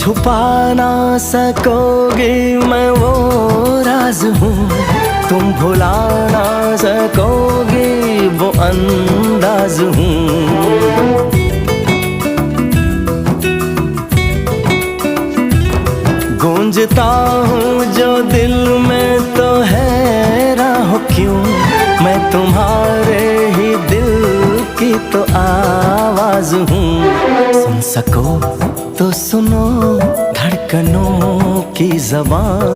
छुपा ना सकोगी मैं वो राज हूँ, तुम भुला ना सकोगी वो अंदाज हूँ। गूंजता हूँ जो दिल में तो हैरान हो क्यों, मैं तुम्हारे ही दिल की तो आवाज हूँ। सुन सको तो सुनो धड़कनों की ज़बान।